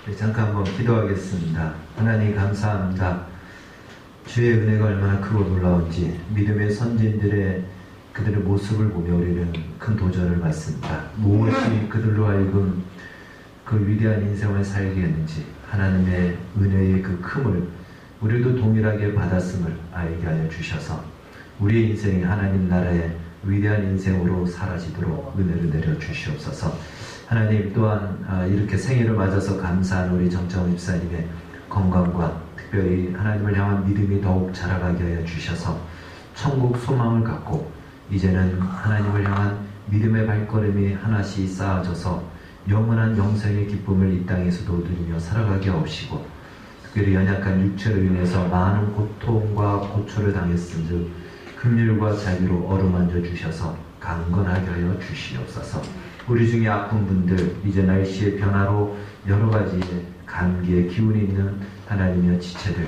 네, 잠깐 한번 기도하겠습니다. 하나님 감사합니다. 주의 은혜가 얼마나 크고 놀라운지 믿음의 선진들의 그들의 모습을 보며 우리는 큰 도전을 받습니다. 무엇이 그들로 하여금 그 위대한 인생을 살게 했는지 하나님의 은혜의 그 큼을 우리도 동일하게 받았음을 알게 하여 주셔서 우리의 인생이 하나님 나라의 위대한 인생으로 사라지도록 은혜를 내려 주시옵소서. 하나님 또한 이렇게 생일을 맞아서 감사한 우리 정정훈 집사님의 건강과 특별히 하나님을 향한 믿음이 더욱 자라가게 하여 주셔서 천국 소망을 갖고 이제는 하나님을 향한 믿음의 발걸음이 하나씩 쌓아져서 영원한 영생의 기쁨을 이 땅에서도 누리며 살아가게 하옵시고, 특별히 연약한 육체로 인해서 많은 고통과 고초를 당했은즉 긍휼과 자비로 어루만져 주셔서 강건하게 하여 주시옵소서. 우리 중에 아픈 분들, 이제 날씨의 변화로 여러 가지의 감기의 기운이 있는 하나님의 지체들,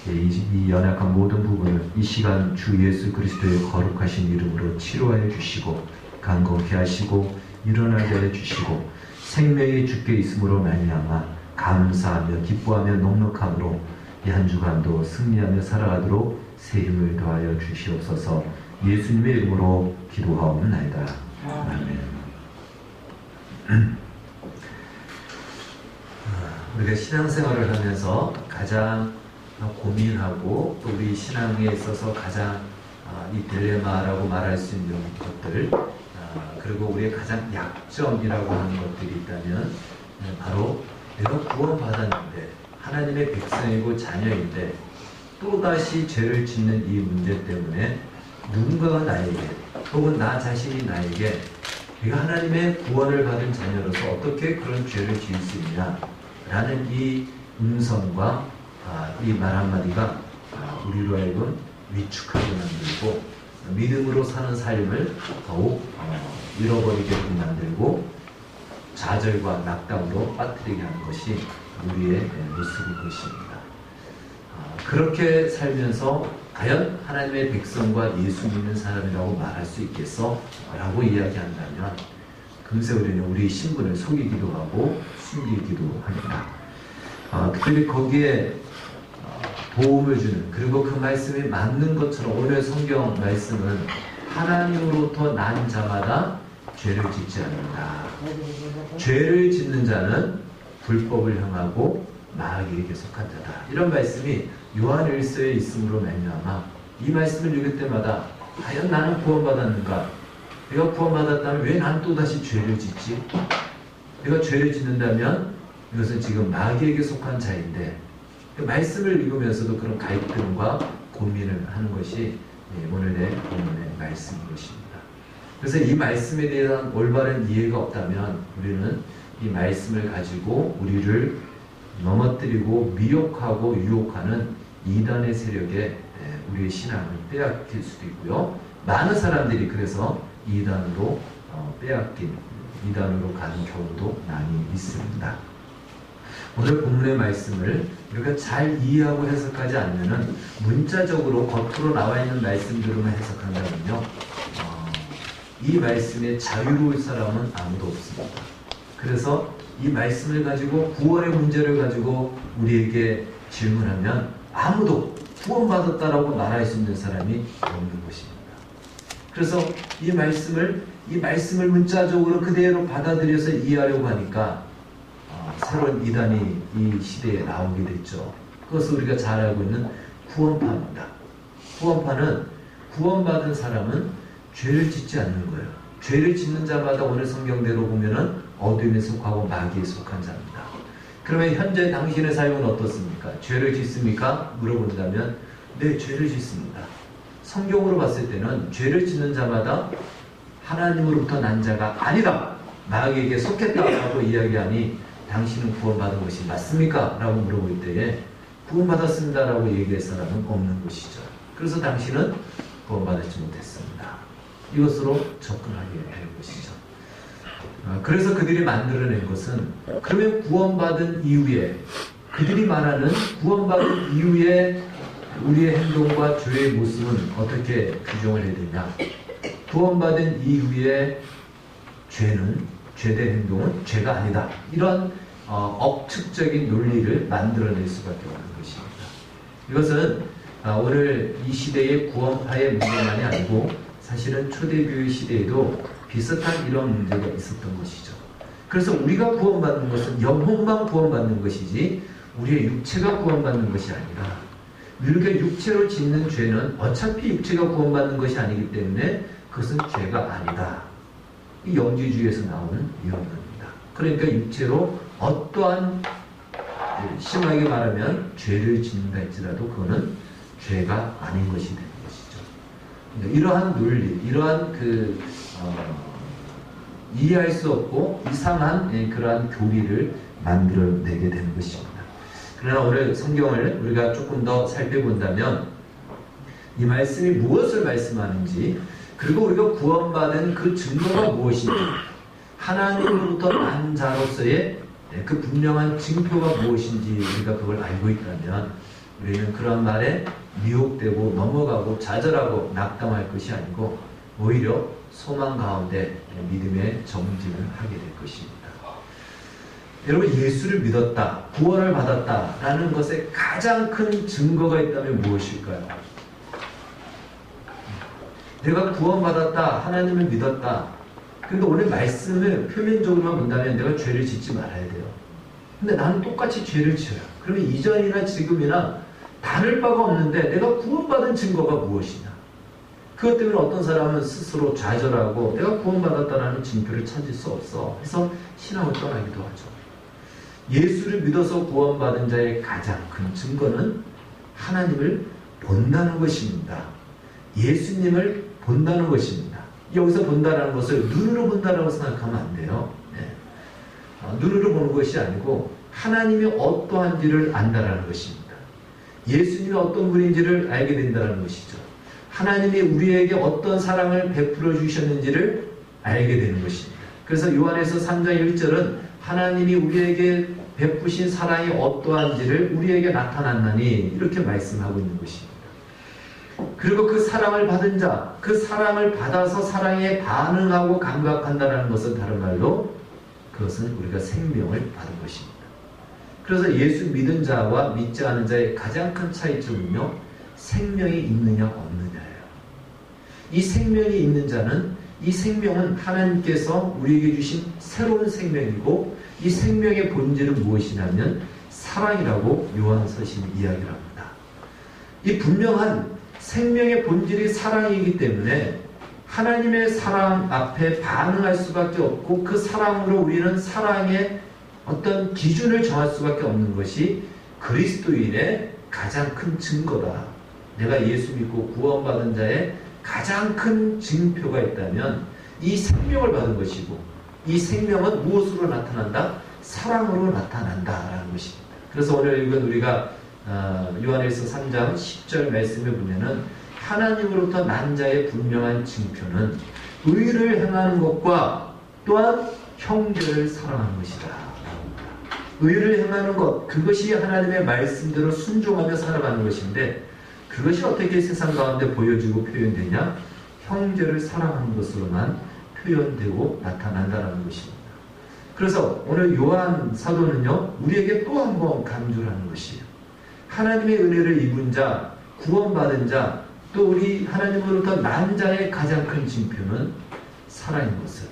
이 연약한 모든 부분을 이 시간 주 예수 그리스도의 거룩하신 이름으로 치료하여 주시고 강건케 하시고 일어나게 하여 주시고 생명이 주께 있음으로 말미암아 감사하며 기뻐하며 넉넉함으로 이 한 주간도 승리하며 살아가도록 새 힘을 더하여 주시옵소서. 예수님의 이름으로 기도하옵나이다. 아멘. 우리가 신앙생활을 하면서 가장 고민하고 또 우리 신앙에 있어서 가장 이 딜레마라고 말할 수 있는 것들, 그리고 우리의 가장 약점이라고 하는 것들이 있다면 바로 내가 구원받았는데 하나님의 백성이고 자녀인데 또다시 죄를 짓는 이 문제 때문에 누군가가 나에게 혹은 나 자신이 나에게 내가 하나님의 구원을 받은 자녀로서 어떻게 그런 죄를 지을 수 있냐 라는 이 음성과 이 말 한마디가 우리로 하여금 위축하게 만들고 믿음으로 사는 삶을 더욱 잃어버리게끔 만들고 좌절과 낙담으로 빠뜨리게 하는 것이 우리의 모습일 것입니다. 그렇게 살면서 과연 하나님의 백성과 예수 믿는 사람이라고 말할 수 있겠어? 라고 이야기한다면 금세 우리는 우리 신분을 속이기도 하고 숨기기도 합니다. 특별히 거기에 도움을 주는, 그리고 그 말씀이 맞는 것처럼 오늘 성경 말씀은 하나님으로부터 난 자마다 죄를 짓지 않는다. 죄를 짓는 자는 불법을 향하고 마귀에게 속한 자다. 이런 말씀이 요한일서에 있음으로 말미암아 이 말씀을 읽을 때마다 과연 나는 구원받았는가? 내가 구원받았다면 왜 난 또다시 죄를 짓지? 내가 죄를 짓는다면 이것은 지금 마귀에게 속한 자인데, 그 말씀을 읽으면서도 그런 갈등과 고민을 하는 것이 오늘의 본문의 말씀인 것입니다. 그래서 이 말씀에 대한 올바른 이해가 없다면 우리는 이 말씀을 가지고 우리를 넘어뜨리고 미혹하고 유혹하는 이단의 세력에 우리의 신앙을 빼앗길 수도 있고요. 많은 사람들이 그래서 이단으로 빼앗긴, 이단으로 가는 경우도 많이 있습니다. 오늘 본문의 말씀을 우리가 잘 이해하고 해석하지 않으면 문자적으로 겉으로 나와 있는 말씀들로만 해석한다면요, 이 말씀에 자유로울 사람은 아무도 없습니다. 그래서 이 말씀을 가지고 구원의 문제를 가지고 우리에게 질문하면 아무도 구원받았다라고 말할 수 있는 사람이 없는 것입니다. 그래서 이 말씀을 문자적으로 그대로 받아들여서 이해하려고 하니까 새로운 이단이 이 시대에 나오게 됐죠. 그것을 우리가 잘 알고 있는 구원파입니다. 구원파는 구원받은 사람은 죄를 짓지 않는 거예요. 죄를 짓는 자마다 오늘 성경대로 보면은 어둠에 속하고 마귀에 속한 자입니다. 그러면 현재 당신의 삶은 어떻습니까? 죄를 짓습니까? 물어본다면 네, 죄를 짓습니다. 성경으로 봤을 때는 죄를 짓는 자마다 하나님으로부터 난 자가 아니다, 마귀에게 속했다라고 이야기하니 당신은 구원받은 것이 맞습니까? 라고 물어볼 때에 구원받았습니다 라고 얘기할 사람은 없는 것이죠. 그래서 당신은 구원받지 못했습니다. 이것으로 접근하게 될 것이죠. 그래서 그들이 만들어낸 것은, 그러면 구원받은 이후에, 그들이 말하는 구원받은 이후에 우리의 행동과 죄의 모습은 어떻게 규정을 해야 되냐? 구원받은 이후에 죄는, 죄된 행동은 죄가 아니다. 이런 억측적인 논리를 만들어낼 수밖에 없는 것입니다. 이것은 오늘 이 시대의 구원파의 문제만이 아니고 사실은 초대교회 시대에도 비슷한 이런 문제가 있었던 것이죠. 그래서 우리가 구원받는 것은 영혼만 구원받는 것이지 우리의 육체가 구원받는 것이 아니라, 우리가 육체로 짓는 죄는 어차피 육체가 구원받는 것이 아니기 때문에 그것은 죄가 아니다. 이 영지주의에서 나오는 이론입니다. 그러니까 육체로 어떠한, 심하게 말하면 죄를 짓는다 할지라도 그거는 죄가 아닌 것이 되는 것이죠. 이러한 논리, 이러한 이해할 수 없고 이상한 그러한 교리를 만들어내게 되는 것입니다. 그러나 오늘 성경을 우리가 조금 더 살펴본다면 이 말씀이 무엇을 말씀하는지, 그리고 우리가 구원받은 그 증거가 무엇인지, 하나님으로부터 난 자로서의 그 분명한 징표가 무엇인지 우리가 그걸 알고 있다면 우리는 그런 말에 미혹되고 넘어가고 좌절하고 낙담할 것이 아니고 오히려 소망 가운데 믿음의 정진을 하게 될 것입니다. 여러분, 예수를 믿었다, 구원을 받았다라는 것에 가장 큰 증거가 있다면 무엇일까요? 내가 구원받았다, 하나님을 믿었다. 근데 오늘 말씀을 표면적으로만 본다면 내가 죄를 짓지 말아야 돼요. 근데 나는 똑같이 죄를 지어요. 그러면 이전이나 지금이나 다를 바가 없는데 내가 구원받은 증거가 무엇이냐? 그것 때문에 어떤 사람은 스스로 좌절하고 내가 구원받았다는 징표를 찾을 수 없어. 그래서 신앙을 떠나기도 하죠. 예수를 믿어서 구원받은 자의 가장 큰 증거는 하나님을 본다는 것입니다. 예수님을 본다는 것입니다. 여기서 본다는 것을 눈으로 본다라고 생각하면 안 돼요. 눈으로 보는 것이 아니고 하나님이 어떠한지를 안다라는 것입니다. 예수님이 어떤 분인지를 알게 된다는 것이죠. 하나님이 우리에게 어떤 사랑을 베풀어 주셨는지를 알게 되는 것입니다. 그래서 요한에서 3장 1절은 하나님이 우리에게 베푸신 사랑이 어떠한지를 우리에게 나타났나니 이렇게 말씀하고 있는 것입니다. 그리고 그 사랑을 받은 자, 그 사랑을 받아서 사랑에 반응하고 감각한다는 것은 다른 말로 그것은 우리가 생명을 받은 것입니다. 그래서 예수 믿은 자와 믿지 않은 자의 가장 큰 차이점은요, 생명이 있느냐 없느냐예요. 이 생명이 있는 자는, 이 생명은 하나님께서 우리에게 주신 새로운 생명이고, 이 생명의 본질은 무엇이냐면 사랑이라고 요한서신이 이야기를 합니다. 이 분명한 생명의 본질이 사랑이기 때문에 하나님의 사랑 앞에 반응할 수밖에 없고, 그 사랑으로 우리는 사랑의 어떤 기준을 정할 수밖에 없는 것이 그리스도인의 가장 큰 증거다. 내가 예수 믿고 구원받은 자의 가장 큰 징표가 있다면 이 생명을 받은 것이고, 이 생명은 무엇으로 나타난다? 사랑으로 나타난다라는 것입니다. 그래서 오늘 읽은 우리가 요한일서 3장 10절 말씀을 보면은 하나님으로부터 난 자의 분명한 징표는 의를 행하는 것과 또한 형제를 사랑하는 것이다. 의를 행하는 것, 그것이 하나님의 말씀대로 순종하며 살아가는 것인데, 그것이 어떻게 세상 가운데 보여지고 표현되냐? 형제를 사랑하는 것으로만 표현되고 나타난다는 것입니다. 그래서 오늘 요한 사도는요, 우리에게 또 한 번 강조를 하는 것이에요. 하나님의 은혜를 입은 자, 구원받은 자, 또 우리 하나님으로부터 난 자의 가장 큰 징표는 사랑인 것을,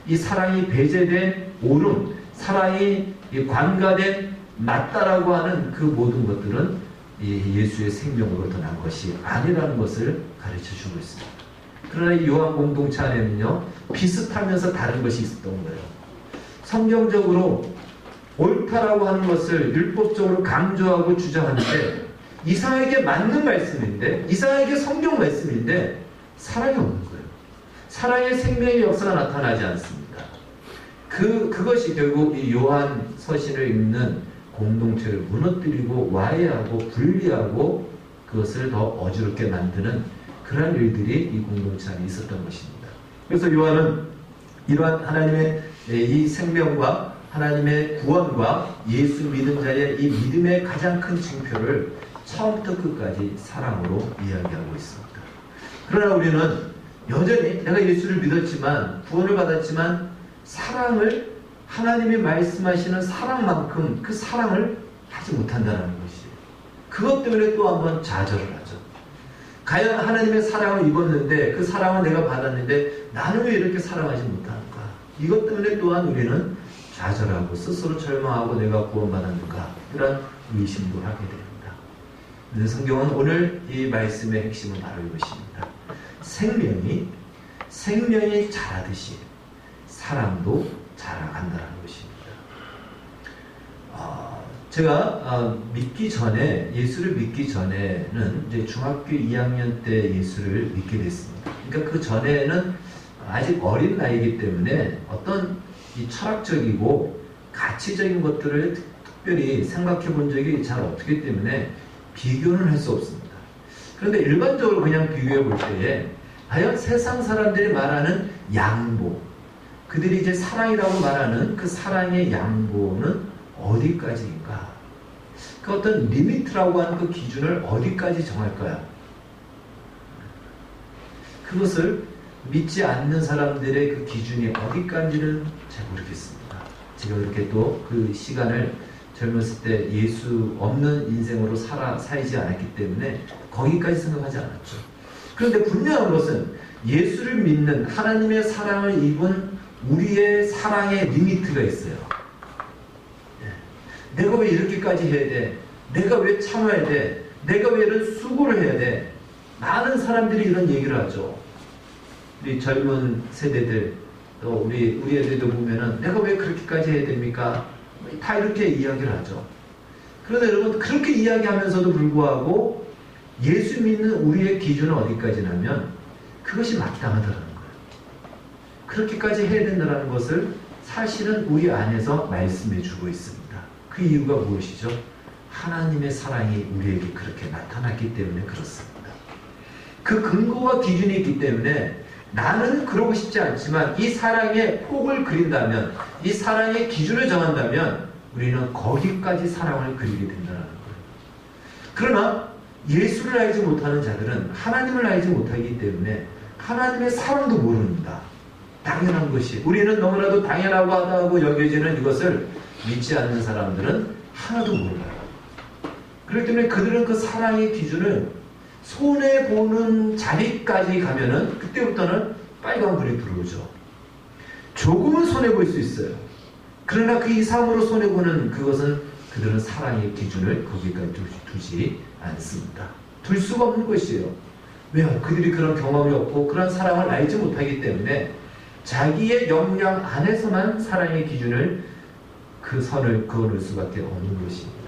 이 사랑이 배제된 옳음, 사랑이 관가된 맞다라고 하는 그 모든 것들은 예수의 생명으로부터 난 것이 아니라는 것을 가르쳐주고 있습니다. 그러나 이 요한 공동체 안에는요, 비슷하면서 다른 것이 있었던 거예요. 성경적으로 옳다라고 하는 것을 율법적으로 강조하고 주장하는데, 이사에게 맞는 말씀인데, 이사에게 성경 말씀인데 사랑이 없는 거예요. 사랑의 생명의 역사가 나타나지 않습니다. 그것이 결국 이 요한 서신을 읽는 공동체를 무너뜨리고 와해하고 분리하고 그것을 더 어지럽게 만드는 그런 일들이 이 공동체 안에 있었던 것입니다. 그래서 요한은 이러한 하나님의 이 생명과 하나님의 구원과 예수 믿은 자의 이 믿음의 가장 큰 징표를 처음부터 끝까지 사랑으로 이야기하고 있습니다. 그러나 우리는 여전히 내가 예수를 믿었지만, 구원을 받았지만 사랑을 하나님이 말씀하시는 사랑만큼 그 사랑을 하지 못한다는 것이, 그것 때문에 또 한번 좌절을 하죠. 과연 하나님의 사랑을 입었는데, 그 사랑을 내가 받았는데 나는 왜 이렇게 사랑하지 못하는가? 이것 때문에 또한 우리는 좌절하고 스스로 절망하고 내가 구원받았는가? 이런 의심도 하게 됩니다. 근데 성경은 오늘 이 말씀의 핵심은 바로 이것입니다. 생명이 자라듯이 사랑도 자라간다는 것입니다. 제가 믿기 전에, 예수를 믿기 전에는 이제 중학교 2학년 때 예수를 믿게 됐습니다. 그러니까 그 전에는 아직 어린 나이이기 때문에 어떤 이 철학적이고 가치적인 것들을 특별히 생각해 본 적이 잘 없기 때문에 비교는 할 수 없습니다. 그런데 일반적으로 그냥 비교해 볼 때에 과연 세상 사람들이 말하는 양보, 그들이 이제 사랑이라고 말하는 그 사랑의 양보는 어디까지인가? 그 어떤 리미트라고 하는 그 기준을 어디까지 정할까요? 그것을 믿지 않는 사람들의 그 기준이 어디까지는 잘 모르겠습니다. 제가 그렇게 또 그 시간을 젊었을 때 예수 없는 인생으로 살지 않았기 때문에 거기까지 생각하지 않았죠. 그런데 분명한 것은 예수를 믿는, 하나님의 사랑을 입은 우리의 사랑의 리미트가 있어요. 내가 왜 이렇게까지 해야 돼? 내가 왜 참아야 돼? 내가 왜 이런 수고를 해야 돼? 많은 사람들이 이런 얘기를 하죠. 우리 젊은 세대들, 또 우리 애들도 보면은 내가 왜 그렇게까지 해야 됩니까? 다 이렇게 이야기를 하죠. 그런데 여러분, 그렇게 이야기하면서도 불구하고 예수 믿는 우리의 기준은 어디까지냐면 그것이 마땅하다는 거예요. 그렇게까지 해야 된다는 것을 사실은 우리 안에서 말씀해 주고 있습니다. 그 이유가 무엇이죠? 하나님의 사랑이 우리에게 그렇게 나타났기 때문에 그렇습니다. 그 근거와 기준이 있기 때문에 나는 그러고 싶지 않지만 이 사랑의 폭을 그린다면, 이 사랑의 기준을 정한다면 우리는 거기까지 사랑을 그리게 된다는 거예요. 그러나 예수를 알지 못하는 자들은 하나님을 알지 못하기 때문에 하나님의 사랑도 모릅니다. 당연한 것이, 우리는 너무나도 당연하고 하다고 여겨지는 이것을 믿지 않는 사람들은 하나도 몰라요. 그렇기 때문에 그들은 그 사랑의 기준을 손해보는 자리까지 가면은 그때부터는 빨간불이 들어오죠. 조금은 손해볼 수 있어요. 그러나 그 이상으로 손해보는 그것은 그들은 사랑의 기준을 거기까지 두지 않습니다. 둘 수가 없는 것이에요. 왜요? 그들이 그런 경험이 없고 그런 사랑을 알지 못하기 때문에 자기의 역량 안에서만 사랑의 기준을, 그 선을 그어놓을 수밖에 없는 것입니다.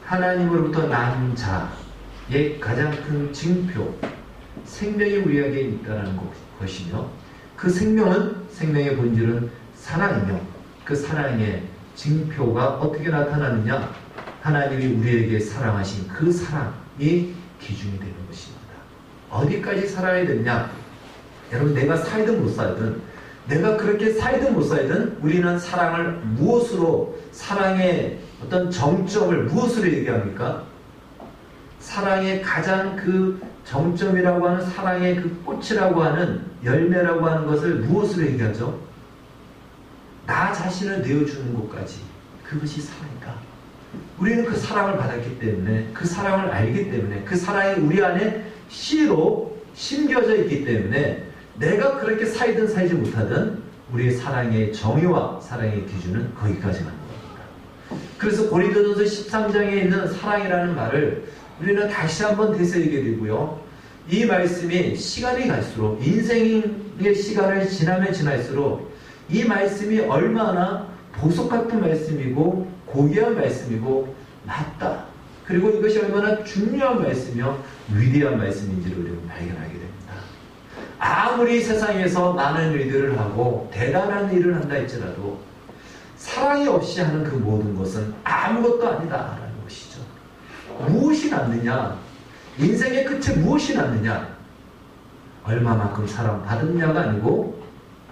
하나님으로부터 난 자의 가장 큰 징표, 생명이 우리에게 있다는 것이며, 그 생명의 본질은 사랑이며, 그 사랑의 징표가 어떻게 나타나느냐? 하나님이 우리에게 사랑하신 그 사랑이 기준이 되는 것입니다. 어디까지 살아야 되냐? 여러분, 내가 살든 못 살든, 내가 그렇게 살든 못 살든 우리는 사랑을 무엇으로, 사랑의 어떤 정점을 무엇으로 얘기합니까? 사랑의 가장 그 정점이라고 하는, 사랑의 그 꽃이라고 하는, 열매라고 하는 것을 무엇으로 얘기하죠? 나 자신을 내어주는 것까지, 그것이 사랑이다. 우리는 그 사랑을 받았기 때문에, 그 사랑을 알기 때문에, 그 사랑이 우리 안에 씨로 심겨져 있기 때문에 내가 그렇게 살든 살지 못하든 우리의 사랑의 정의와 사랑의 기준은 거기까지 가는 겁니다. 그래서 고린도전서 13장에 있는 사랑이라는 말을 우리는 다시 한번 되새기게 되고요. 이 말씀이 시간이 갈수록, 인생의 시간을 지나면 지날수록 이 말씀이 얼마나 보석 같은 말씀이고 고귀한 말씀이고 맞다, 그리고 이것이 얼마나 중요한 말씀이며 위대한 말씀인지를 우리가 발견하게 됩니다. 아무리 세상에서 많은 일들을 하고 대단한 일을 한다 할지라도 사랑이 없이 하는 그 모든 것은 아무것도 아니다라는 것이죠. 무엇이 낫느냐? 인생의 끝에 무엇이 낫느냐? 얼마만큼 사랑받았냐가 아니고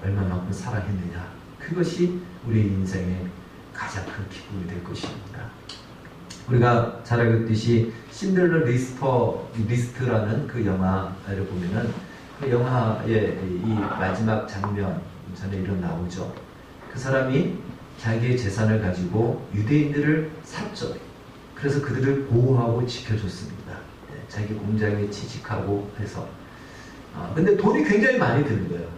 얼마만큼 사랑했느냐. 그것이 우리 인생의 가장 큰 기쁨이 될 것입니다. 우리가 잘 알겠듯이 신들러 리스트라는 그 영화를 보면은 그 영화의 이 마지막 장면 전에 이런 나오죠. 그 사람이 자기의 재산을 가지고 유대인들을 샀죠. 그래서 그들을 보호하고 지켜줬습니다. 자기 공장에 취직하고 해서. 근데 돈이 굉장히 많이 드는 거예요.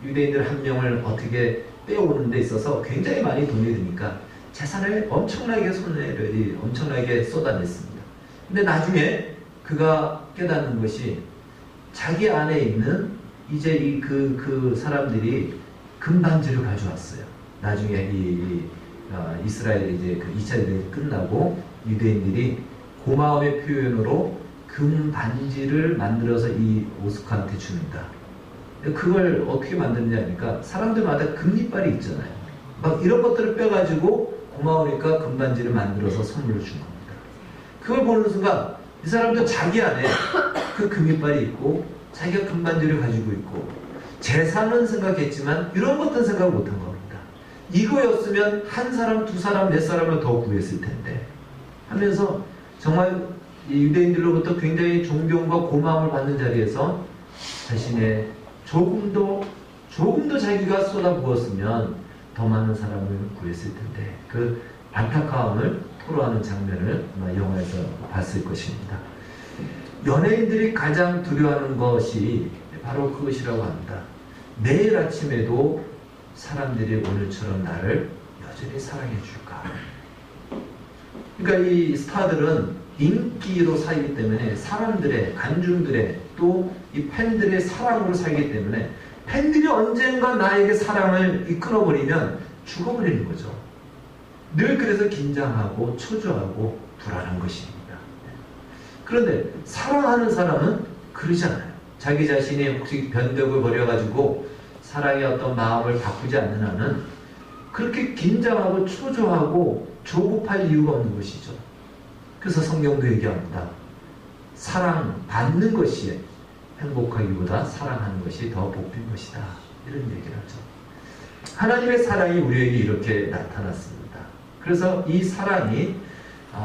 유대인들 한 명을 어떻게 빼오는 데 있어서 굉장히 많이 돈이 드니까 재산을 엄청나게 엄청나게 쏟아냈습니다. 근데 나중에 그가 깨닫는 것이 자기 안에 있는 이제 그 사람들이 금반지를 가져왔어요. 나중에 이스라엘 이제 그 2차 대전이 끝나고 유대인들이 고마움의 표현으로 금반지를 만들어서 이 오스카한테 줍니다. 그걸 어떻게 만드느냐니까 사람들마다 금이빨이 있잖아요. 막 이런 것들을 빼가지고 고마우니까 금반지를 만들어서 선물로 준 겁니다. 그걸 보는 순간 이 사람도 자기 안에 그 금이빨이 있고 자기가 금반지를 가지고 있고 재산은 생각했지만 이런 것들은 생각 못한 겁니다. 이거였으면 한 사람, 두 사람, 네 사람을 더 구했을 텐데 하면서 정말 유대인들로부터 굉장히 존경과 고마움을 받는 자리에서 자신의 조금도 자기가 쏟아부었으면 더 많은 사람을 구했을 텐데 그 안타까움을 토로하는 장면을 아마 영화에서 봤을 것입니다. 연예인들이 가장 두려워하는 것이 바로 그것이라고 합니다. 내일 아침에도 사람들이 오늘처럼 나를 여전히 사랑해 줄까? 그러니까 이 스타들은 인기로 살기 때문에 사람들의, 관중들의 또 이 팬들의 사랑으로 살기 때문에 팬들이 언젠가 나에게 사랑을 끊어버리면 죽어버리는 거죠. 늘 그래서 긴장하고 초조하고 불안한 것입니다. 그런데 사랑하는 사람은 그러지 않아요. 자기 자신이 혹시 변덕을 벌여가지고 사랑의 어떤 마음을 바꾸지 않는 한은 그렇게 긴장하고 초조하고 조급할 이유가 없는 것이죠. 그래서 성경도 얘기합니다. 사랑받는 것이 행복하기보다 사랑하는 것이 더 복된 것이다. 이런 얘기를 하죠. 하나님의 사랑이 우리에게 이렇게 나타났습니다. 그래서 이 사랑이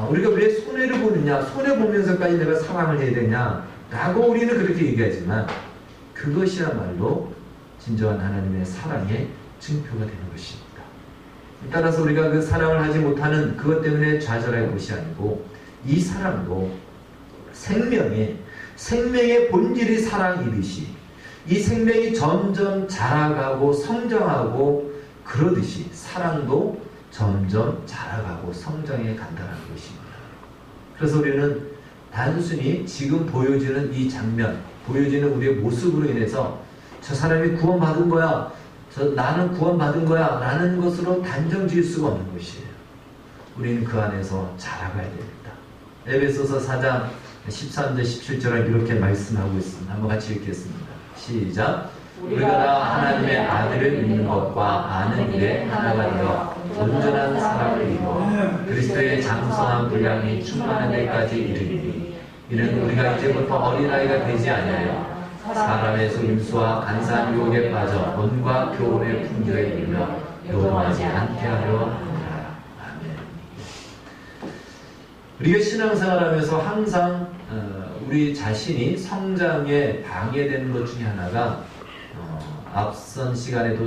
우리가 왜 손해를 보느냐, 손해보면서까지 내가 사랑을 해야 되냐 라고 우리는 그렇게 얘기하지만 그것이야말로 진정한 하나님의 사랑의 증표가 되는 것입니다. 따라서 우리가 그 사랑을 하지 못하는 그것 때문에 좌절할 것이 아니고 이 사랑도 생명의 본질이 사랑이듯이 이 생명이 점점 자라가고 성장하고 그러듯이 사랑도 점점 자라가고 성장해 간다는 것입니다. 그래서 우리는 단순히 지금 보여지는 이 장면, 보여지는 우리의 모습으로 인해서 저 사람이 구원받은 거야, 나는 구원받은 거야 라는 것으로 단정 지을 수가 없는 것이에요. 우리는 그 안에서 자라가야 됩니다. 에베소서 4장 13절 17절에 이렇게 말씀하고 있습니다. 한번 같이 읽겠습니다. 시작. 우리가 다 하나님의 아들을 믿는 것과 아는 일에 하나가 되어 온전한 사랑을 이루어 그리스도의 장성한 분량이 충만한 데까지 이르리니 이는 우리가 이제부터 어린아이가 되지 아니하여 사람의 속임수와 간사한 유혹에 빠져 온갖 교훈의 풍조에 이르며 요동하지 않게 하려 하노라. 아멘. 우리가 신앙생활하면서 항상 우리 자신이 성장에 방해되는 것 중에 하나가 앞선 시간에도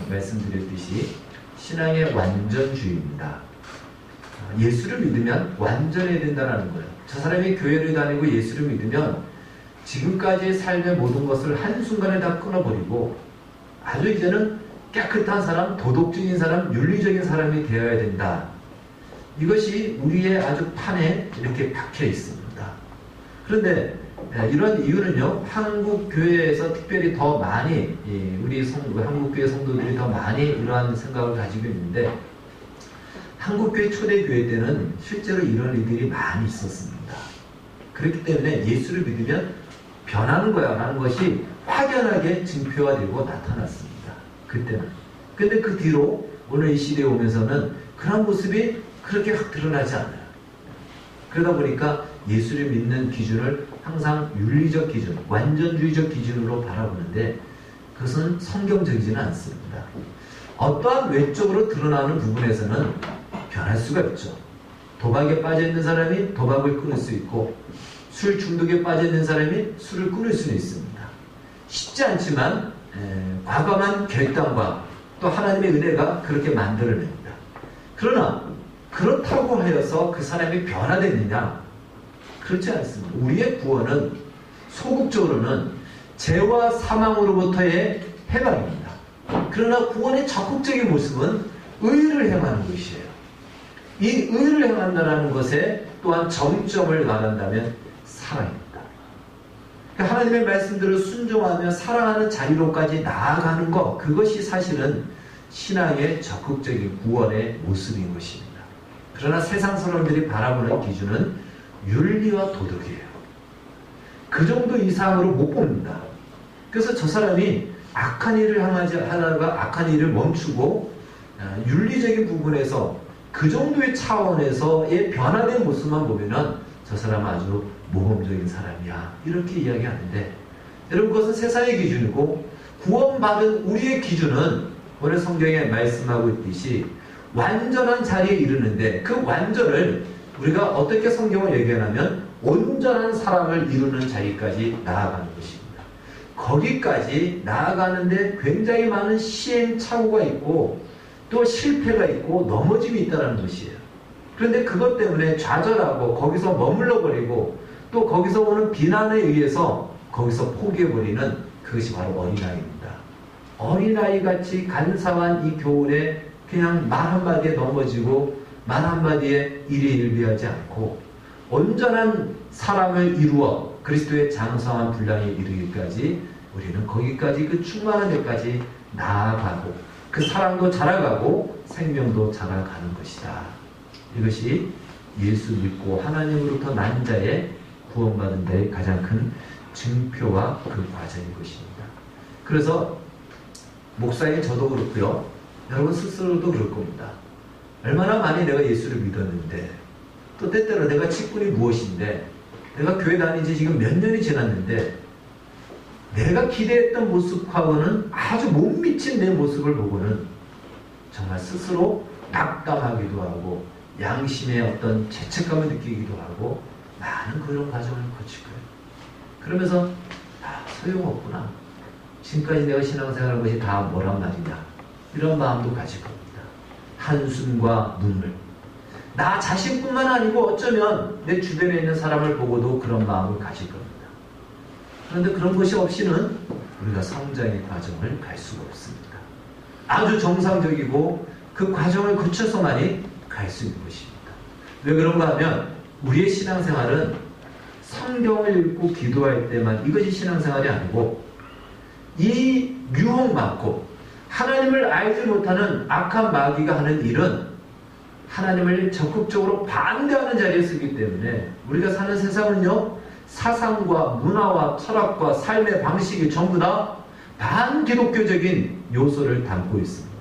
말씀드렸듯이 신앙의 완전주의입니다. 예수를 믿으면 완전해야 된다는 거예요. 저 사람이 교회를 다니고 예수를 믿으면 지금까지의 삶의 모든 것을 한순간에 다 끊어버리고 아주 이제는 깨끗한 사람, 도덕적인 사람, 윤리적인 사람이 되어야 된다. 이것이 우리의 아주 판에 이렇게 박혀 있습니다. 그런데 이런 이유는요, 한국 교회에서 특별히 더 많이 우리 한국 교회 성도들이 더 많이 이러한 생각을 가지고 있는데 한국 교회 초대 교회 때는 실제로 이런 일들이 많이 있었습니다. 그렇기 때문에 예수를 믿으면 변하는 거야 라는 것이 확연하게 증표화되고 나타났습니다. 그때는. 근데 그 뒤로 오늘 이 시대에 오면서는 그런 모습이 그렇게 확 드러나지 않아요. 그러다 보니까 예수를 믿는 기준을 항상 윤리적 기준, 완전주의적 기준으로 바라보는데 그것은 성경적이지는 않습니다. 어떠한 외적으로 드러나는 부분에서는 변할 수가 있죠. 도박에 빠져있는 사람이 도박을 끊을 수 있고 술 중독에 빠져있는 사람이 술을 끊을 수는 있습니다. 쉽지 않지만 과감한 결단과 또 하나님의 은혜가 그렇게 만들어냅니다. 그러나 그렇다고 하여서 그 사람이 변화됐느냐? 그렇지 않습니다. 우리의 구원은 소극적으로는 죄와 사망으로부터의 해방입니다. 그러나 구원의 적극적인 모습은 의를 행하는 것이에요. 이 의를 행한다는 것에 또한 정점을 말한다면 사랑입니다. 그러니까 하나님의 말씀대로 순종하며 사랑하는 자리로까지 나아가는 것, 그것이 사실은 신앙의 적극적인 구원의 모습인 것입니다. 그러나 세상 사람들이 바라보는 기준은 윤리와 도덕이에요. 그 정도 이상으로 못 봅니다. 그래서 저 사람이 악한 일을 하다가 악한 일을 멈추고 윤리적인 부분에서 그 정도의 차원에서의 변화된 모습만 보면은 저 사람은 아주 모범적인 사람이야, 이렇게 이야기하는데, 여러분, 그것은 세상의 기준이고 구원받은 우리의 기준은 오늘 성경에 말씀하고 있듯이 완전한 자리에 이르는데, 그 완전을 우리가 어떻게 성경을 얘기하냐면 온전한 사람을 이루는 자리까지 나아가는 것입니다. 거기까지 나아가는데 굉장히 많은 시행착오가 있고 또 실패가 있고 넘어짐이 있다는 것이에요. 그런데 그것 때문에 좌절하고 거기서 머물러 버리고 또 거기서 오는 비난에 의해서 거기서 포기해버리는, 그것이 바로 어린아이입니다. 어린아이같이 간사한 이 교훈에 그냥 말 한마디에 넘어지고 말 한마디에 일희일비하지 않고 온전한 사람을 이루어 그리스도의 장성한 분량에 이르기까지 우리는 거기까지, 그 충만한 데까지 나아가고 그 사랑도 자라가고 생명도 자라가는 것이다. 이것이 예수 믿고 하나님으로부터 난 자의 구원받은 데의 가장 큰 증표와 그 과정인 것입니다. 그래서 목사인 저도 그렇고요, 여러분 스스로도 그럴 겁니다. 얼마나 많이 내가 예수를 믿었는데, 또 때때로 내가 직분이 무엇인데, 내가 교회 다닌 지 지금 몇 년이 지났는데 내가 기대했던 모습하고는 아주 못 미친 내 모습을 보고는 정말 스스로 낙담하기도 하고 양심의 어떤 죄책감을 느끼기도 하고 많은 그런 과정을 거칠 거예요. 그러면서 소용없구나, 지금까지 내가 신앙생활한 것이 다 뭐란 말이냐, 이런 마음도 가질 겁니다. 한숨과 눈물, 나 자신뿐만 아니고 어쩌면 내 주변에 있는 사람을 보고도 그런 마음을 가질 겁니다. 그런데 그런 것이 없이는 우리가 성장의 과정을 갈 수가 없습니다. 아주 정상적이고 그 과정을 거쳐서만이 갈 수 있는 것입니다. 왜 그런가 하면 우리의 신앙생활은 성경을 읽고 기도할 때만 이것이 신앙생활이 아니고, 이 유혹 많고 하나님을 알지 못하는 악한 마귀가 하는 일은 하나님을 적극적으로 반대하는 자리에 쓰기 때문에 우리가 사는 세상은요, 사상과 문화와 철학과 삶의 방식이 전부 다 반기독교적인 요소를 담고 있습니다.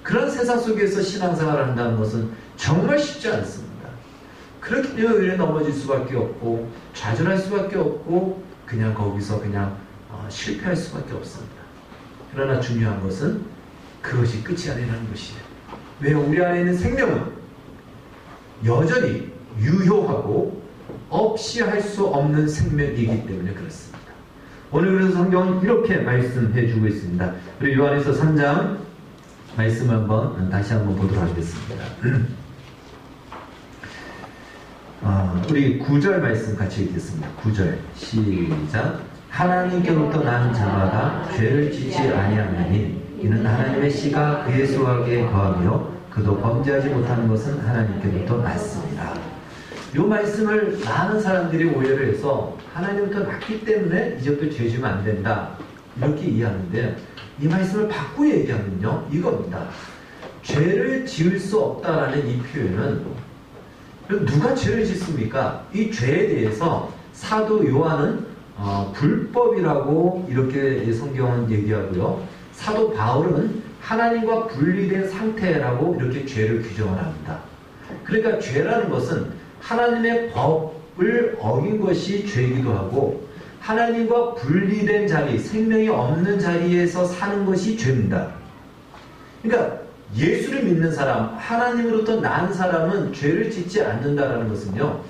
그런 세상 속에서 신앙생활을 한다는 것은 정말 쉽지 않습니다. 그렇기 때문에 우리는 넘어질 수밖에 없고 좌절할 수밖에 없고 그냥 거기서 그냥 실패할 수밖에 없습니다. 그러나 중요한 것은 그것이 끝이 아니라는 것이에요. 왜요? 우리 안에 있는 생명은 여전히 유효하고 없이 할 수 없는 생명이기 때문에 그렇습니다. 오늘 그래서 성경은 이렇게 말씀해 주고 있습니다. 우리 요한에서 3장 말씀 다시 한번 보도록 하겠습니다. 우리 9절 말씀 같이 읽겠습니다. 9절 시작. 하나님께로부터 난 자마다 죄를 짓지 아니하나니 이는 하나님의 씨가 그의 수하게 거하며 그도 범죄하지 못하는 것은 하나님께로부터 났습니다. 이 말씀을 많은 사람들이 오해를 해서 하나님부터 났기 때문에 이제부터 죄 지으면 안 된다, 이렇게 이해하는데, 이 말씀을 바꾸어 얘기하면요, 이겁니다. 죄를 지을 수 없다라는 이 표현은 누가 죄를 짓습니까? 이 죄에 대해서 사도 요한은 불법이라고 이렇게 성경은 얘기하고요, 사도 바울은 하나님과 분리된 상태라고 이렇게 죄를 규정을 합니다. 그러니까 죄라는 것은 하나님의 법을 어긴 것이 죄이기도 하고 하나님과 분리된 자리, 생명이 없는 자리에서 사는 것이 죄입니다. 그러니까 예수를 믿는 사람, 하나님으로부터 난 사람은 죄를 짓지 않는다라는 것은요,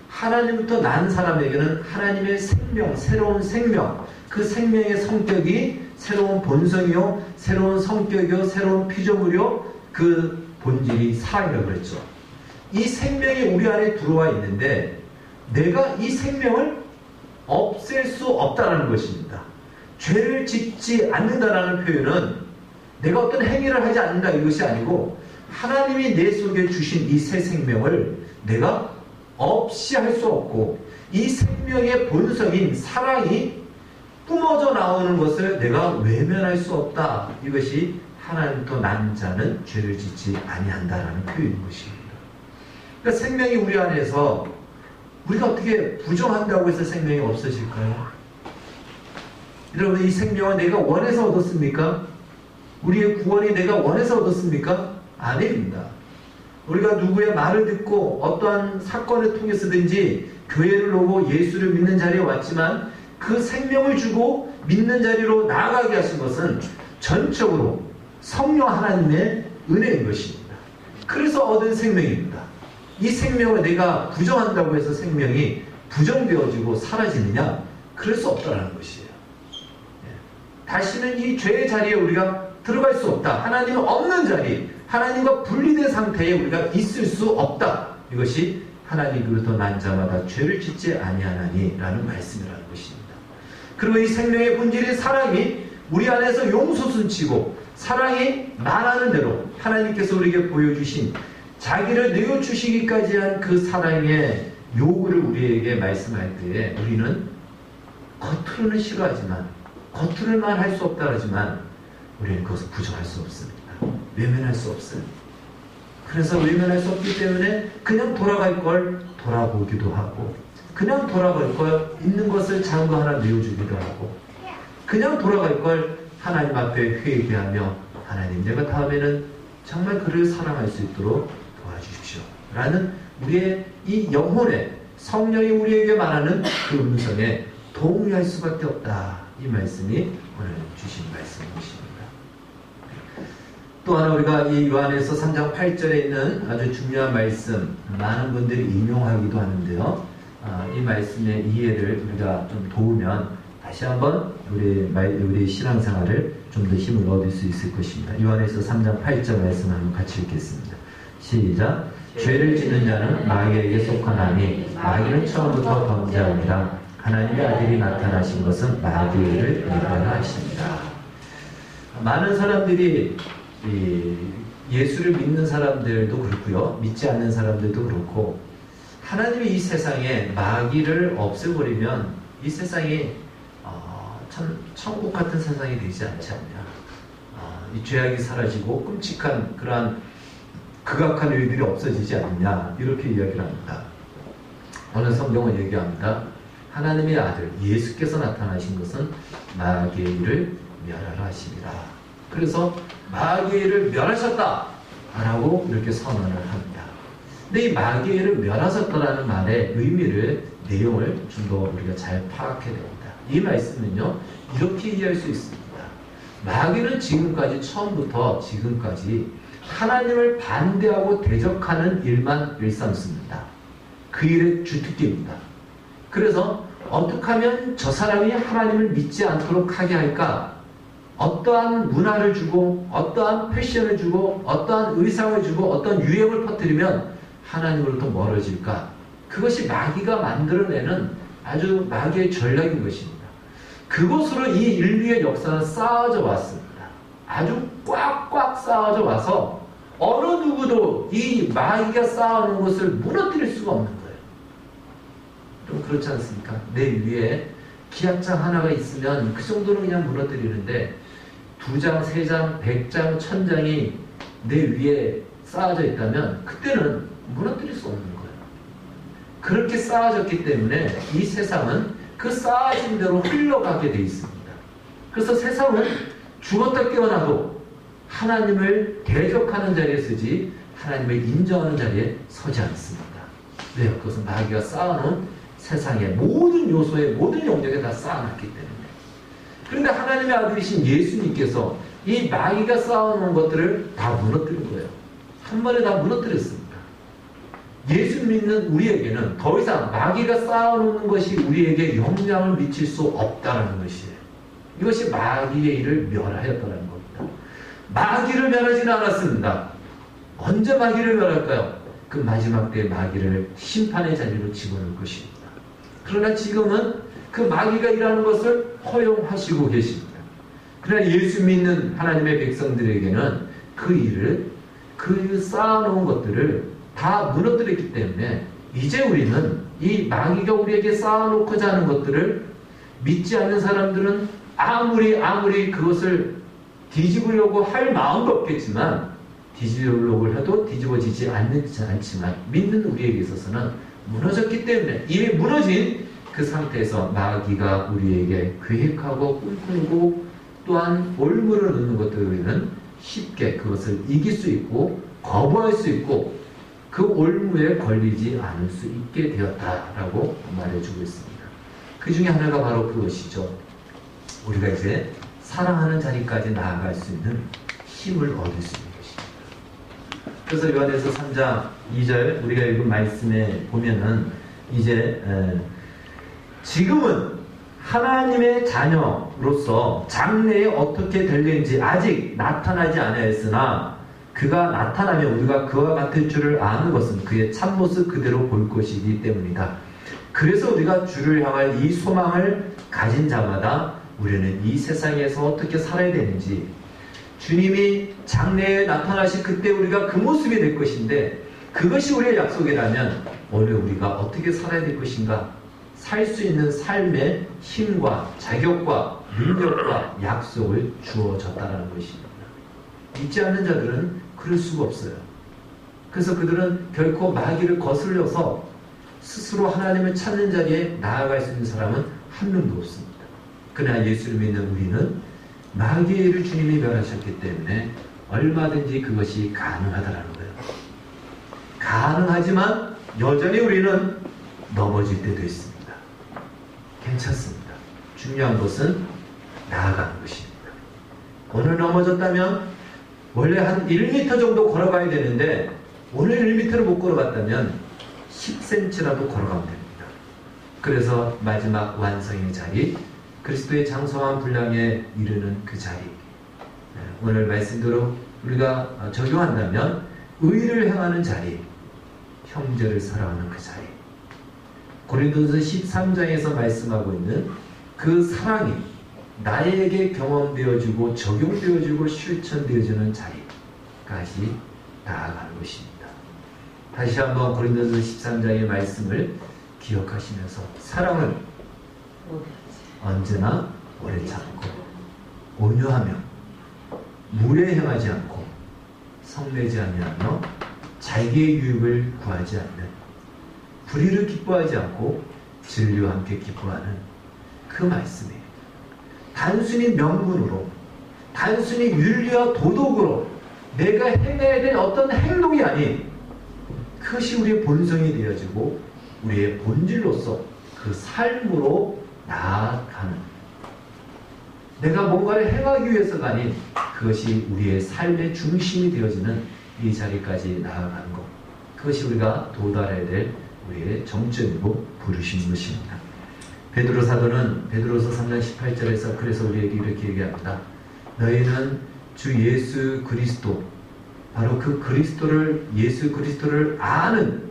하나님부터 난 사람에게는 하나님의 생명, 새로운 생명, 그 생명의 성격이 새로운 본성이요, 새로운 성격이요, 새로운 피조물이요, 그 본질이 사랑이라고 그랬죠. 이 생명이 우리 안에 들어와 있는데 내가 이 생명을 없앨 수 없다는 것입니다. 죄를 짓지 않는다라는 표현은 내가 어떤 행위를 하지 않는다 이것이 아니고 하나님이 내 속에 주신 이 새 생명을 내가 없이 할 수 없고 이 생명의 본성인 사랑이 뿜어져 나오는 것을 내가 외면할 수 없다. 이것이 하나님부터 난 자는 죄를 짓지 아니한다라는 표현인 것입니다. 그러니까 생명이 우리 안에서 우리가 어떻게 부정한다고 해서 생명이 없어질까요? 여러분, 이 생명은 내가 원해서 얻었습니까? 우리의 구원이 내가 원해서 얻었습니까? 아닙니다. 우리가 누구의 말을 듣고 어떠한 사건을 통해서든지 교회를 오고 예수를 믿는 자리에 왔지만 그 생명을 주고 믿는 자리로 나아가게 하신 것은 전적으로 성령 하나님의 은혜인 것입니다. 그래서 얻은 생명입니다. 이 생명을 내가 부정한다고 해서 생명이 부정되어지고 사라지느냐? 그럴 수 없다는 것이에요. 다시는 이 죄의 자리에 우리가 들어갈 수 없다. 하나님 없는 자리, 하나님과 분리된 상태에 우리가 있을 수 없다. 이것이 하나님으로부터 난 자마다 죄를 짓지 아니하나니라는 말씀이라는 것입니다. 그리고 이 생명의 본질인 사랑이 우리 안에서 용솟음치고 사랑이 말하는 대로 하나님께서 우리에게 보여주신 자기를 내어주시기까지 한 그 사랑의 요구를 우리에게 말씀할 때에 우리는 겉으로는 싫어하지만 겉으로만 할 수 없다 하지만 우리는 그것을 부정할 수 없습니다. 외면할 수 없어요. 그래서 외면할 수 없기 때문에 그냥 돌아갈 걸 돌아보기도 하고 그냥 돌아갈 걸 있는 것을 작은 거 하나 내어주기도 하고 그냥 돌아갈 걸 하나님 앞에 회개하며 하나님 내가 다음에는 정말 그를 사랑할 수 있도록 도와주십시오 라는 우리의 이 영혼의 성령이 우리에게 말하는 그 음성에 동의할 수밖에 없다. 이 말씀이 오늘 주신 말씀이십니다. 또 하나 우리가 이 요한에서 3장 8절에 있는 아주 중요한 말씀 많은 분들이 인용하기도 하는데요. 이 말씀의 이해를 우리가 좀 도우면 다시 한번 우리 신앙생활을 좀 더 힘을 얻을 수 있을 것입니다. 요한에서 3장 8절 말씀 한번 같이 읽겠습니다. 시작. 죄를 짓는 자는 마귀에게 속하나니 마귀는 처음부터 범죄하니라. 하나님의 아들이 나타나신 것은 마귀를 멸하십니다. 많은 사람들이 예수를 믿는 사람들도 그렇고요. 믿지 않는 사람들도 그렇고 하나님이 이 세상에 마귀를 없애버리면 이 세상이 참 천국 같은 세상이 되지 않지 않냐. 이 죄악이 사라지고 끔찍한 그러한 극악한 일들이 없어지지 않느냐 이렇게 이야기를 합니다. 오늘 성경은 얘기합니다. 하나님의 아들 예수께서 나타나신 것은 마귀의 일을 멸하라 하심이라. 그래서 마귀의 일을 멸하셨다 라고 이렇게 선언을 합니다. 근데 이 마귀의 일을 멸하셨다라는 말의 의미를 내용을 좀 더 우리가 잘 파악해야 됩니다. 이 말씀은요 이렇게 이해할 수 있습니다. 마귀는 지금까지 처음부터 지금까지 하나님을 반대하고 대적하는 일만 일삼습니다. 그 일의 주특기입니다. 그래서 어떻게 하면 저 사람이 하나님을 믿지 않도록 하게 할까? 어떠한 문화를 주고 어떠한 패션을 주고 어떠한 의상을 주고 어떤 유행을 퍼뜨리면 하나님으로부터 멀어질까? 그것이 마귀가 만들어내는 아주 마귀의 전략인 것입니다. 그것으로 이 인류의 역사는 쌓아져 왔습니다. 아주 꽉꽉 쌓아져 와서 어느 누구도 이 마귀가 쌓아놓은 것을 무너뜨릴 수가 없는 거예요. 좀 그렇지 않습니까? 내 위에 기약장 하나가 있으면 그 정도는 그냥 무너뜨리는데 2장, 3장, 100장, 1000장이 내 위에 쌓아져 있다면 그때는 무너뜨릴 수 없는 거예요. 그렇게 쌓아졌기 때문에 이 세상은 그 쌓아진 대로 흘러가게 돼 있습니다. 그래서 세상은 죽었다 깨어나도 하나님을 대적하는 자리에 서지 하나님을 인정하는 자리에 서지 않습니다. 왜? 그것은 마귀가 쌓아놓은 세상의 모든 요소에 모든 영역에 다 쌓아놨기 때문에. 그런데 하나님의 아들이신 예수님께서 이 마귀가 쌓아놓은 것들을 다 무너뜨린 거예요. 한 번에 다 무너뜨렸습니다. 예수 믿는 우리에게는 더 이상 마귀가 쌓아놓는 것이 우리에게 영향을 미칠 수 없다는 것이에요. 이것이 마귀의 일을 멸하였다는 겁니다. 마귀를 멸하지는 않았습니다. 언제 마귀를 멸할까요? 그 마지막 때 마귀를 심판의 자리로 집어넣을 것입니다. 그러나 지금은 그 마귀가 일하는 것을 허용하시고 계십니다. 그러나 예수 믿는 하나님의 백성들에게는 그 일을, 그 쌓아놓은 것들을 다 무너뜨렸기 때문에 이제 우리는 이 마귀가 우리에게 쌓아놓고자 하는 것들을 믿지 않는 사람들은 아무리 그것을 뒤집으려고 할 마음도 없겠지만, 뒤집으려고 해도 뒤집어지지 않지만 믿는 우리에게 있어서는 무너졌기 때문에, 이미 무너진 그 상태에서 마귀가 우리에게 계획하고 꿈꾸고 또한 올무를 넣는 것들을 우리는 쉽게 그것을 이길 수 있고 거부할 수 있고 그 올무에 걸리지 않을 수 있게 되었다라고 말해주고 있습니다. 그 중에 하나가 바로 그것이죠. 우리가 이제 사랑하는 자리까지 나아갈 수 있는 힘을 얻을 수 있는 것입니다. 그래서 요한에서 3장 2절 우리가 읽은 말씀에 보면은 이제 지금은 하나님의 자녀로서 장래에 어떻게 될는지 아직 나타나지 않았으나 그가 나타나면 우리가 그와 같을 줄을 아는 것은 그의 참모습 그대로 볼 것이기 때문이다. 그래서 우리가 주를 향할 이 소망을 가진 자마다 우리는 이 세상에서 어떻게 살아야 되는지, 주님이 장래에 나타나실 그때 우리가 그 모습이 될 것인데, 그것이 우리의 약속이라면 오늘 우리가 어떻게 살아야 될 것인가, 살 수 있는 삶의 힘과 자격과 능력과 약속을 주어졌다는 것입니다. 믿지 않는 자들은 그럴 수가 없어요. 그래서 그들은 결코 마귀를 거슬려서 스스로 하나님을 찾는 자리에 나아갈 수 있는 사람은 한 명도 없습니다. 그러나 예수를 믿는 우리는 마귀의 일을 주님이 멸하셨기 때문에 얼마든지 그것이 가능하다라는 거예요. 가능하지만 여전히 우리는 넘어질 때도 있습니다. 괜찮습니다. 중요한 것은 나아가는 것입니다. 오늘 넘어졌다면 원래 한 1m 정도 걸어가야 되는데 오늘 1m를 못 걸어갔다면 10cm라도 걸어가면 됩니다. 그래서 마지막 완성의 자리, 그리스도의 장성한 분량에 이르는 그 자리, 오늘 말씀대로 우리가 적용한다면 의를 행하는 자리, 형제를 사랑하는 그 자리, 고린도서 13장에서 말씀하고 있는 그 사랑이 나에게 경험되어지고 적용되어지고 실천되어지는 자리까지 나아가는 것입니다. 다시 한번 고린도서 13장의 말씀을 기억하시면서 사랑을 언제나 오래 참고 온유하며 무례 행하지 않고 성내지 아니하며 자기의 유익을 구하지 않는, 불의를 기뻐하지 않고 진리와 함께 기뻐하는 그 말씀이에요. 단순히 명분으로, 단순히 윤리와 도덕으로 내가 해내야 될 어떤 행동이 아닌, 그것이 우리의 본성이 되어지고 우리의 본질로서 그 삶으로 나아가는, 내가 뭔가를 행하기 위해서가 아닌 그것이 우리의 삶의 중심이 되어지는 이 자리까지 나아가는 것, 그것이 우리가 도달해야 될 우리의 정점이고 부르신 것입니다. 베드로 사도는 베드로서 3장 18절에서 그래서 우리에게 이렇게 얘기합니다. 너희는 주 예수 그리스도, 바로 그 그리스도를, 예수 그리스도를 아는,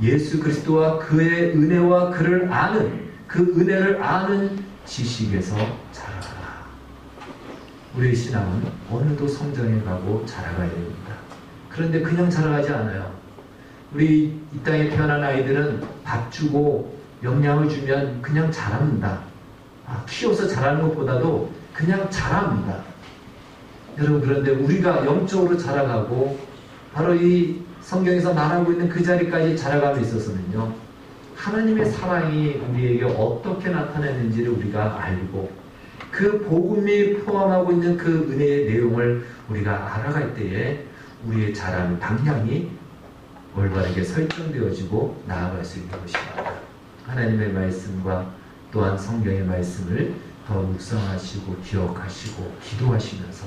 예수 그리스도와 그의 은혜와 그를 아는, 그 은혜를 아는 지식에서 자라라. 우리의 신앙은 오늘도 성장해 가고 자라가야 됩니다. 그런데 그냥 자라가지 않아요. 우리 이 땅에 태어난 아이들은 밥 주고 영양을 주면 그냥 자랍니다. 키워서 자라는 것보다도 그냥 자랍니다. 여러분, 그런데 우리가 영적으로 자라가고 바로 이 성경에서 말하고 있는 그 자리까지 자라감에 있어서는요, 하나님의 사랑이 우리에게 어떻게 나타나는지를 우리가 알고 그 복음이 포함하고 있는 그 은혜의 내용을 우리가 알아갈 때에 우리의 자라는 방향이 올바르게 설정되어지고 나아갈 수 있는 것입니다. 하나님의 말씀과 또한 성경의 말씀을 더 묵상하시고 기억하시고 기도하시면서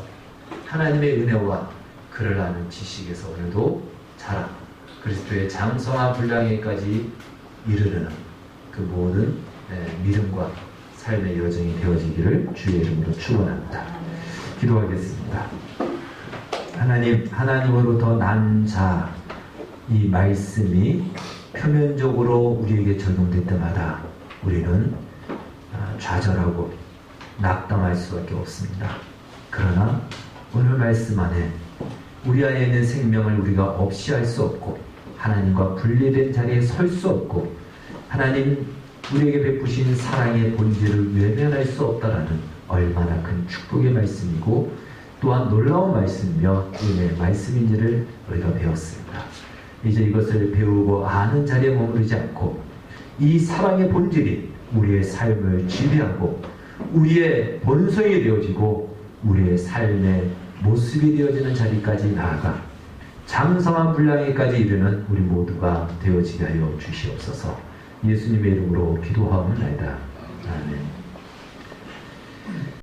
하나님의 은혜와 그를 아는 지식에서 오늘도 자라 그리스도의 장성한 분량에까지 이르르는 그 모든 믿음과 삶의 여정이 되어지기를 주의 이름으로 축원합니다. 기도하겠습니다. 하나님으로부터 난 자, 이 말씀이 표면적으로 우리에게 적용될 때마다 우리는 좌절하고 낙담할 수밖에 없습니다. 그러나 오늘 말씀 안에 우리 안에 있는 생명을 우리가 없이 할 수 없고 하나님과 분리된 자리에 설 수 없고 하나님 우리에게 베푸신 사랑의 본질을 외면할 수 없다라는 얼마나 큰 축복의 말씀이고 또한 놀라운 말씀이며 은혜의 말씀인지를 우리가 배웠습니다. 이제 이것을 배우고 아는 자리에 머무르지 않고 이 사랑의 본질이 우리의 삶을 지배하고 우리의 본성이 되어지고 우리의 삶의 모습이 되어지는 자리까지 나아가 장성한 분량에까지 이르는 우리 모두가 되어지게 하여 주시옵소서. 예수님의 이름으로 기도하옵나이다. 아멘.